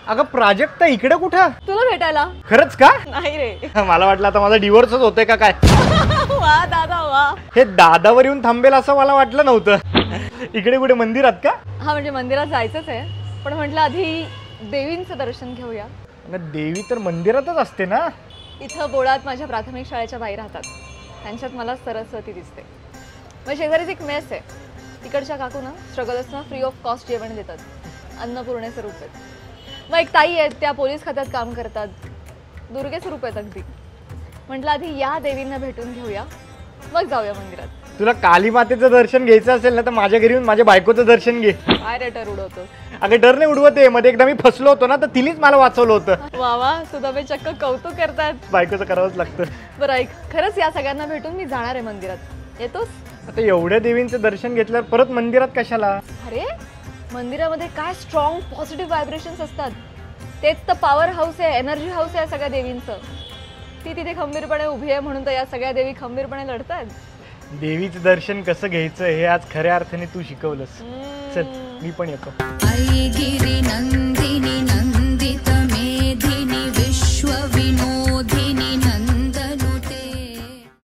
अगं प्राजक्ता इकडे कुठं? तुला भेटायला. खरंच का? नाही रे. मला वाटलं आता माझा डिवोर्सच होतोय का काय. वा दादा वा. हे दादावर येऊन थांबेल असं मला वाटलं नव्हतं. इकडे कुठे मंदिरात का? हा म्हणजे मंदिरात जायचंच आहे, पण म्हटलं आधी देवींचं दर्शन घेऊया. देवी तर मंदिरातच असते ना. इथं बोळात माझ्या प्राथमिक शाळेच्या बाई राहतात, त्यांच्यात मला सरस्वती दिसते. मग शेजारीच एक मेस आहे, तिकडच्या काकू ना स्ट्रगलर्सना फ्री ऑफ कॉस्ट जेवण देतात, अन्नपूर्णेचे रूप आहेत. मग एक ताई आहेत, त्या पोलीस खात्यात काम करतात, दुर्गेचे रूप आहेत अगदी. म्हटलं आधी या देवींना भेटून घेऊया, मग जाऊया मंदिरात. तुला काली मातेचं दर्शन घ्यायचं असेल ना तर माझ्या घरी येऊन माझ्या बायकोचं दर्शन घे. काय रेटर उडवतो. अगं डर नाही उडवते. मध्ये एकदा मी फसलो होतो ना तर तिनेच मला वाचवलं होतं. वा वा, सुद्धा मी चक्क कौतुक करतात. बायकोचं करावंच लागतं. बरं ऐक, खरंच या सगळ्यांना भेटून मी जाणार आहे मंदिरात. येतोस? आता एवढ्या देवींचं दर्शन घेतल्यावर परत मंदिरात कशाला? अरे मंदिरामध्ये काय स्ट्रॉंग पॉझिटिव्ह व्हायब्रेशन्स असतात. तेच तर पॉवर हाऊस आहे, एनर्जी हाऊस आहे सगळ्या देवींचं. ती तिथे खंबीरपणे उभी आहे म्हणून तर या सगळ्या देवी खंबीरपणे लढतायत. देवीचं दर्शन कसं घ्यायचं हे आज खऱ्या अर्थाने तू शिकवलंस. चल मी पण येतो.